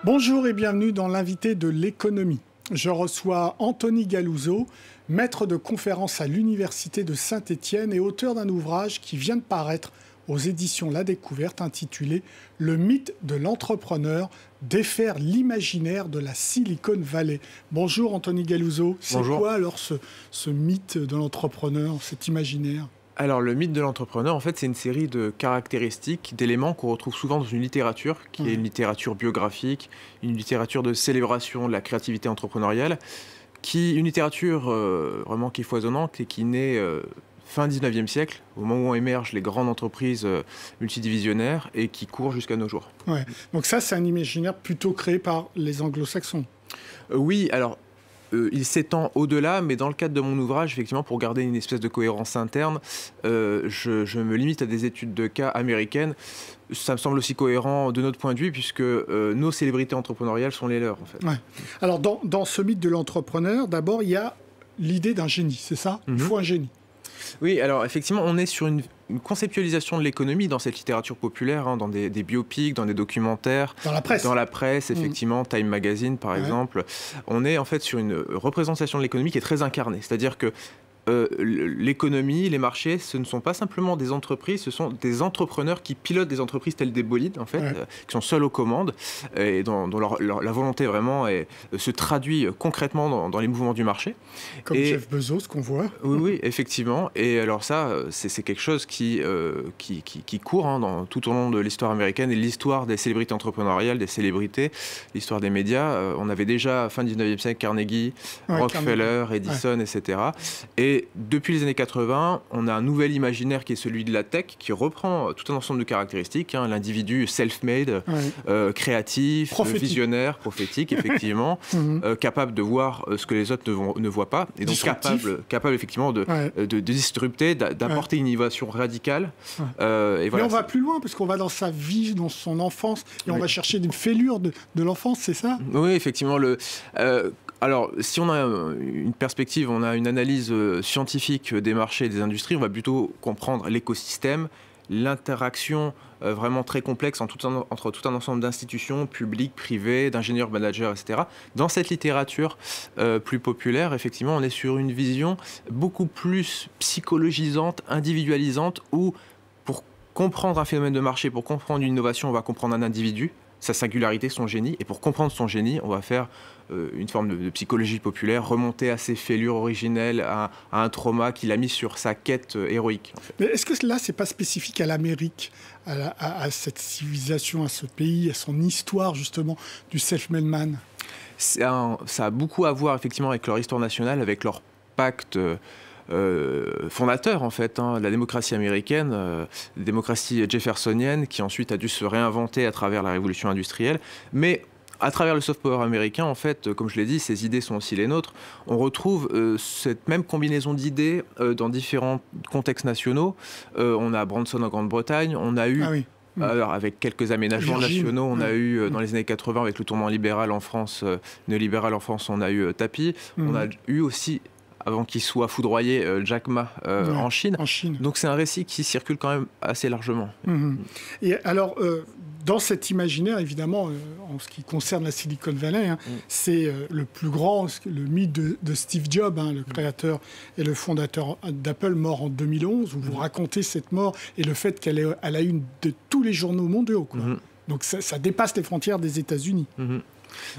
Bonjour et bienvenue dans l'invité de l'économie. Je reçois Anthony Galouzeau, maître de conférence à l'Université de Saint-Étienne et auteur d'un ouvrage qui vient de paraître aux éditions La Découverte intitulé « Le mythe de l'entrepreneur, défaire l'imaginaire de la Silicon Valley ». Bonjour Anthony Galouzeau. C'est quoi alors ce mythe de l'entrepreneur, cet imaginaire ? Alors, le mythe de l'entrepreneur, en fait, c'est une série de caractéristiques, d'éléments qu'on retrouve souvent dans une littérature, qui est une littérature biographique, une littérature de célébration de la créativité entrepreneuriale, une littérature vraiment qui est foisonnante et qui naît fin 19e siècle, au moment où émergent les grandes entreprises multidivisionnaires et qui court jusqu'à nos jours. Ouais. Donc ça, c'est un imaginaire plutôt créé par les anglo-saxons. Oui, alors... il s'étend au-delà, mais dans le cadre de mon ouvrage, effectivement, pour garder une espèce de cohérence interne, je me limite à des études de cas américaines. Ça me semble aussi cohérent de notre point de vue, puisque nos célébrités entrepreneuriales sont les leurs, en fait. Ouais. Alors, dans ce mythe de l'entrepreneur, d'abord, il y a l'idée d'un génie, c'est ça ? Il faut un génie. Oui, alors effectivement, on est sur une conceptualisation de l'économie dans cette littérature populaire, dans des biopics, dans des documentaires. Dans la presse. Dans la presse, effectivement, Time Magazine, par exemple. On est en fait sur une représentation de l'économie qui est très incarnée. C'est-à-dire que l'économie, les marchés, ce ne sont pas simplement des entreprises, ce sont des entrepreneurs qui pilotent des entreprises telles des bolides, en fait, qui sont seuls aux commandes et dont la volonté vraiment se traduit concrètement dans les mouvements du marché. Comme Jeff Bezos, qu'on voit. Oui, effectivement. Et alors ça, c'est quelque chose qui court tout au long de l'histoire américaine et l'histoire des célébrités entrepreneuriales, des célébrités, l'histoire des médias. On avait déjà, fin 19e siècle, Carnegie, Rockefeller, Edison, etc. Et depuis les années 80, on a un nouvel imaginaire qui est celui de la tech, qui reprend tout un ensemble de caractéristiques. L'individu self-made, créatif, visionnaire, prophétique, effectivement, capable de voir ce que les autres ne voient pas, et donc capable effectivement de disrupter, d'apporter une innovation radicale. Et voilà, mais on va plus loin, parce qu'on va dans sa vie, dans son enfance, et on va chercher des fêlures de l'enfance, c'est ça ? Oui, effectivement. Alors, si on a une perspective, on a une analyse scientifique des marchés et des industries, on va plutôt comprendre l'écosystème, l'interaction vraiment très complexe entre tout un ensemble d'institutions publiques, privées, d'ingénieurs, managers, etc. Dans cette littérature plus populaire, effectivement, on est sur une vision beaucoup plus psychologisante, individualisante, où pour comprendre un phénomène de marché, pour comprendre une innovation, on va comprendre un individu, sa singularité, son génie. Et pour comprendre son génie, on va faire une forme de psychologie populaire, remonter à ses fêlures originelles, à un trauma qu'il a mis sur sa quête héroïque. En fait. Mais est-ce que là, c'est pas spécifique à l'Amérique, à cette civilisation, à ce pays, à son histoire, justement, du self-made man ? Ça a beaucoup à voir, effectivement, avec leur histoire nationale, avec leur pacte... fondateur en fait, la démocratie américaine, la démocratie jeffersonienne qui ensuite a dû se réinventer à travers la révolution industrielle, mais à travers le soft power américain, en fait, comme je l'ai dit, ces idées sont aussi les nôtres. On retrouve cette même combinaison d'idées dans différents contextes nationaux. On a Branson en Grande-Bretagne, on a eu... Alors, avec quelques aménagements nationaux, on a eu, dans les années 80, avec le tournant libéral en France, néolibéral en France, on a eu Tapi. On a eu aussi... avant qu'il soit foudroyé, Jack Ma en Chine. Donc c'est un récit qui circule quand même assez largement. Et alors, dans cet imaginaire, évidemment, en ce qui concerne la Silicon Valley, c'est le plus grand, le mythe de Steve Jobs, le créateur et le fondateur d'Apple, mort en 2011, où vous racontez cette mort et le fait qu'elle est à la une de tous les journaux mondiaux. Quoi. Donc ça dépasse les frontières des États-Unis.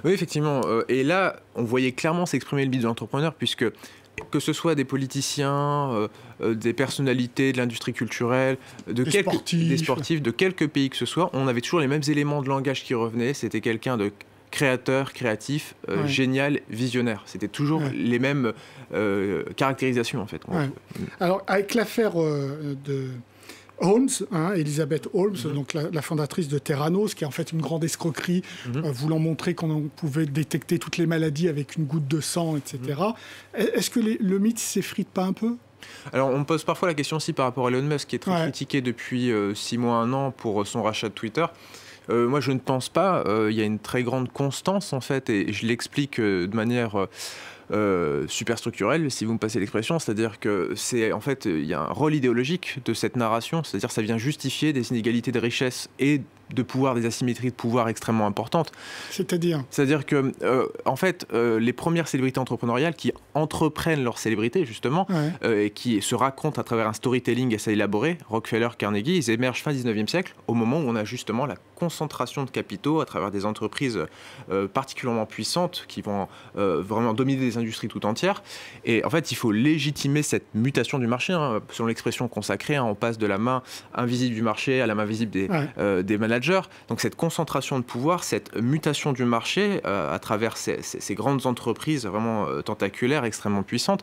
Oui, effectivement. Et là, on voyait clairement s'exprimer le mythe de l'entrepreneur, puisque que ce soit des politiciens, des personnalités de l'industrie culturelle, des sportifs, de quelques pays que ce soit, on avait toujours les mêmes éléments de langage qui revenaient. C'était quelqu'un de créateur, créatif, génial, visionnaire. C'était toujours les mêmes caractérisations, en fait. Alors, avec l'affaire de... Holmes, Elizabeth Holmes, donc la fondatrice de Theranos, qui est en fait une grande escroquerie, voulant montrer qu'on pouvait détecter toutes les maladies avec une goutte de sang, etc. Est-ce que le mythe s'effrite pas un peu ? Alors, on me pose parfois la question aussi par rapport à Elon Musk, qui est très critiqué depuis 6 mois, 1 an pour son rachat de Twitter. Moi, je ne pense pas. Il y a une très grande constance, en fait, et je l'explique de manière... superstructurelle, si vous me passez l'expression, c'est-à-dire que c'est en fait il y a un rôle idéologique de cette narration, c'est-à-dire ça vient justifier des inégalités de richesse et de pouvoir, des asymétries de pouvoir extrêmement importantes. C'est-à-dire que, en fait, les premières célébrités entrepreneuriales qui entreprennent leur célébrité, justement, et qui se racontent à travers un storytelling assez élaboré, Rockefeller, Carnegie, ils émergent fin 19e siècle, au moment où on a justement la concentration de capitaux à travers des entreprises particulièrement puissantes qui vont vraiment dominer des industries tout entières. Et en fait, il faut légitimer cette mutation du marché, hein, selon l'expression consacrée, hein, on passe de la main invisible du marché à la main visible des managers. Donc cette concentration de pouvoir, cette mutation du marché à travers ces grandes entreprises vraiment tentaculaires, extrêmement puissantes,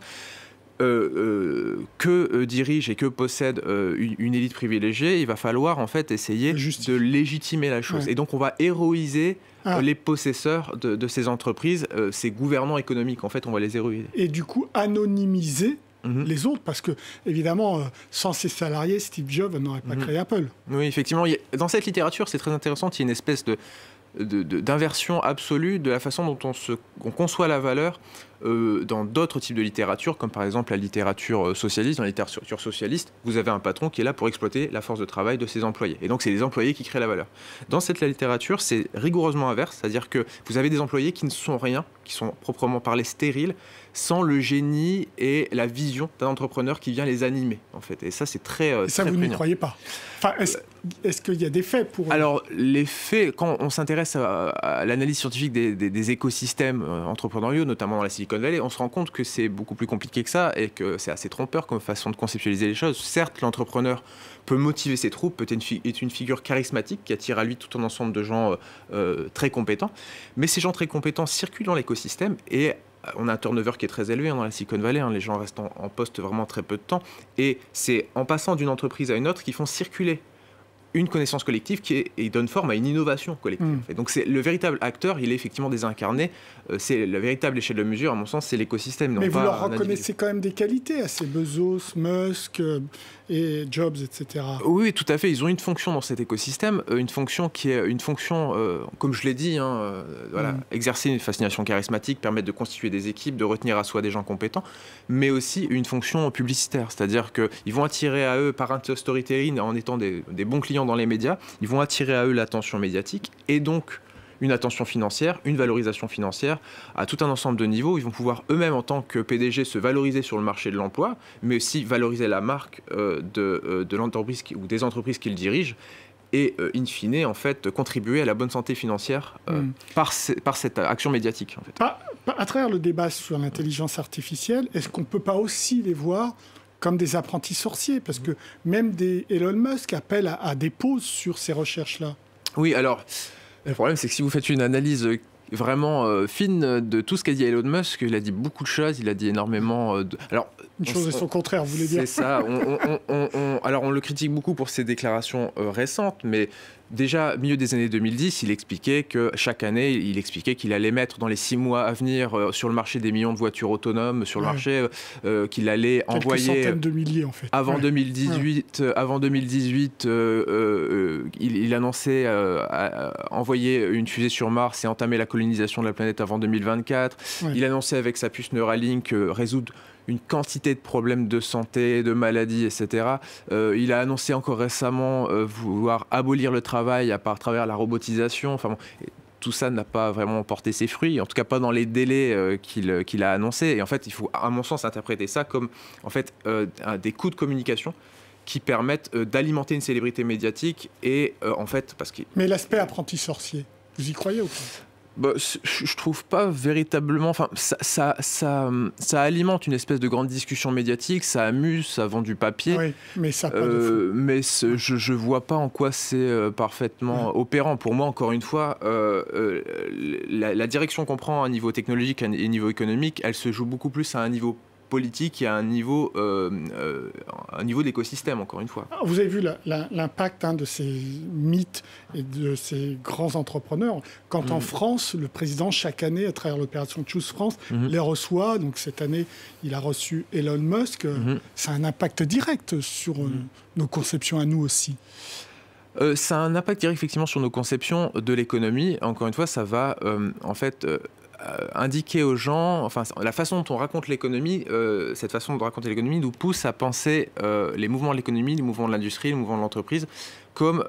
que dirige et que possède une élite privilégiée, il va falloir en fait essayer de légitimer la chose. Et donc on va héroïser les possesseurs de ces entreprises, ces gouvernants économiques, en fait on va les héroïser. Et du coup anonymiser les autres, parce que évidemment sans ces salariés, Steve Jobs n'aurait pas créé Apple. Oui, effectivement, dans cette littérature c'est très intéressant, il y a une espèce d'inversion absolue de la façon dont on conçoit la valeur dans d'autres types de littérature, comme par exemple la littérature socialiste. Dans la littérature socialiste, vous avez un patron qui est là pour exploiter la force de travail de ses employés. Et donc, c'est les employés qui créent la valeur. Dans cette littérature, c'est rigoureusement inverse, c'est-à-dire que vous avez des employés qui ne sont rien, qui sont proprement parlé stériles, sans le génie et la vision d'un entrepreneur qui vient les animer, en fait. Et ça, c'est très et ça, très vous n'y croyez pas. Enfin, est-ce qu'il y a des faits pour... Alors, les faits, quand on s'intéresse à l'analyse scientifique des écosystèmes entrepreneuriaux, notamment dans la Silicon Valley, on se rend compte que c'est beaucoup plus compliqué que ça et que c'est assez trompeur comme façon de conceptualiser les choses. Certes, l'entrepreneur peut motiver ses troupes, peut être une figure charismatique qui attire à lui tout un ensemble de gens très compétents, mais ces gens très compétents circulent dans l'écosystème et on a un turnover qui est très élevé dans la Silicon Valley, les gens restent en poste vraiment très peu de temps, et c'est en passant d'une entreprise à une autre qu'ils font circuler une connaissance collective et donne forme à une innovation collective. Et donc le véritable acteur, il est effectivement désincarné, c'est la véritable échelle de mesure, à mon sens, c'est l'écosystème. Mais vous leur reconnaissez quand même des qualités à ces Bezos, Musk et Jobs, etc. Oui, tout à fait, ils ont une fonction dans cet écosystème, une fonction qui est une fonction, comme je l'ai dit, exercer une fascination charismatique, permettre de constituer des équipes, de retenir à soi des gens compétents, mais aussi une fonction publicitaire, c'est-à-dire qu'ils vont attirer à eux, par un storytelling, en étant des bons clients dans les médias, ils vont attirer à eux l'attention médiatique et donc une attention financière, une valorisation financière à tout un ensemble de niveaux. Ils vont pouvoir eux-mêmes en tant que PDG se valoriser sur le marché de l'emploi, mais aussi valoriser la marque de l'entreprise ou des entreprises qu'ils dirigent et in fine en fait contribuer à la bonne santé financière par cette action médiatique. En fait. À travers le débat sur l'intelligence artificielle, est-ce qu'on ne peut pas aussi les voir comme des apprentis sorciers, parce que même des Elon Musk appellent à des pauses sur ces recherches-là. Oui, alors, le problème, c'est que si vous faites une analyse vraiment fine de tout ce qu'a dit Elon Musk, il a dit beaucoup de choses, il a dit énormément de... Alors, une chose et son contraire, vous voulez dire. C'est ça. Alors, on le critique beaucoup pour ses déclarations récentes, mais déjà, milieu des années 2010, il expliquait que chaque année, qu'il allait mettre dans les 6 mois à venir sur le marché des millions de voitures autonomes, sur le marché, qu'il allait envoyer... Quelques centaines de milliers, en fait. Avant 2018, il annonçait envoyer une fusée sur Mars et entamer la colonisation de la planète avant 2024. Il annonçait avec sa puce Neuralink résoudre une quantité de problèmes de santé, de maladies, etc. Il a annoncé encore récemment vouloir abolir le travail à travers la robotisation. Enfin bon, tout ça n'a pas vraiment porté ses fruits, en tout cas pas dans les délais qu'il a annoncés. Et en fait, il faut, à mon sens, interpréter ça comme en fait, des coups de communication qui permettent d'alimenter une célébrité médiatique. Et en fait, parce que... Mais l'aspect apprenti sorcier, vous y croyez ou pas ? Bah, je trouve pas véritablement. Enfin, ça alimente une espèce de grande discussion médiatique, ça amuse, ça vend du papier. Oui, mais ça pas de fond. Mais je vois pas en quoi c'est parfaitement opérant. Pour moi, encore une fois, la direction qu'on prend à un niveau technologique et à un niveau économique, elle se joue beaucoup plus à un niveau politique et à un niveau d'écosystème, encore une fois. Vous avez vu l'impact de ces mythes et de ces grands entrepreneurs. Quand en France, le président, chaque année, à travers l'opération Choose France, les reçoit. Donc cette année, il a reçu Elon Musk. Ça a un impact direct sur nos conceptions à nous aussi. Ça a un impact direct, effectivement, sur nos conceptions de l'économie. Encore une fois, ça va, en fait... indiquer aux gens, enfin la façon dont on raconte l'économie, cette façon de raconter l'économie nous pousse à penser les mouvements de l'économie, les mouvements de l'industrie, les mouvements de l'entreprise comme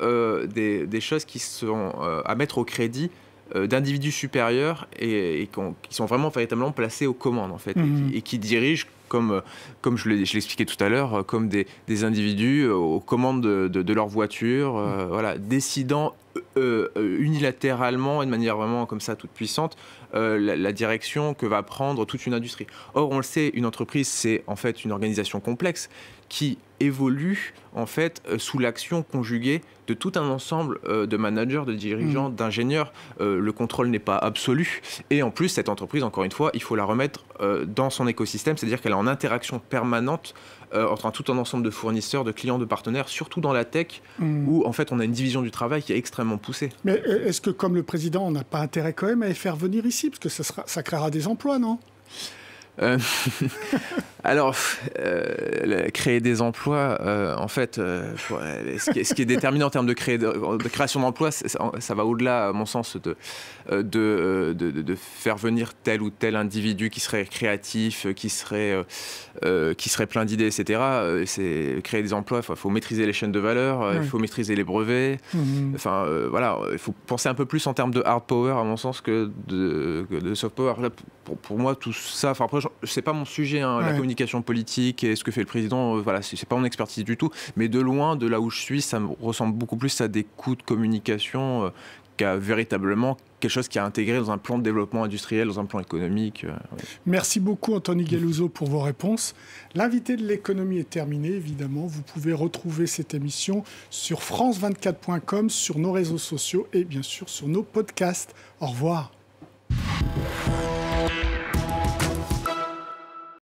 des choses qui sont à mettre au crédit d'individus supérieurs et qui sont vraiment véritablement placés aux commandes en fait, et qui dirigent comme je l'expliquais tout à l'heure, comme des individus aux commandes de leur voiture, voilà, décidant unilatéralement et de manière vraiment comme ça toute puissante la direction que va prendre toute une industrie. Or, on le sait, une entreprise, c'est en fait une organisation complexe qui évolue en fait sous l'action conjuguée de tout un ensemble de managers, de dirigeants, d'ingénieurs. Le contrôle n'est pas absolu. Et en plus, cette entreprise, encore une fois, il faut la remettre dans son écosystème, c'est-à-dire qu'elle est en interaction permanente entre tout un ensemble de fournisseurs, de clients, de partenaires, surtout dans la tech, où en fait on a une division du travail qui est extrêmement poussée. Mais est-ce que, comme le président, on n'a pas intérêt quand même à les faire venir ici? Parce que ça créera des emplois, non? Alors, créer des emplois, en fait, ce qui est déterminant en termes de création d'emplois, ça va au-delà, à mon sens, de faire venir tel ou tel individu qui serait créatif, qui serait plein d'idées, etc. C'est créer des emplois, il faut maîtriser les chaînes de valeur, il faut maîtriser les brevets. Enfin, voilà, il faut penser un peu plus en termes de hard power, à mon sens, que de soft power. Là, pour moi, tout ça, enfin, après, c'est pas mon sujet, hein, la communication politique et ce que fait le président, voilà, c'est pas mon expertise du tout. Mais de loin, de là où je suis, ça me ressemble beaucoup plus à des coups de communication qu'à véritablement quelque chose qui est intégré dans un plan de développement industriel, dans un plan économique. Merci beaucoup Anthony Galluzzo pour vos réponses. L'invité de l'économie est terminé, évidemment. Vous pouvez retrouver cette émission sur france24.com, sur nos réseaux sociaux et bien sûr sur nos podcasts. Au revoir.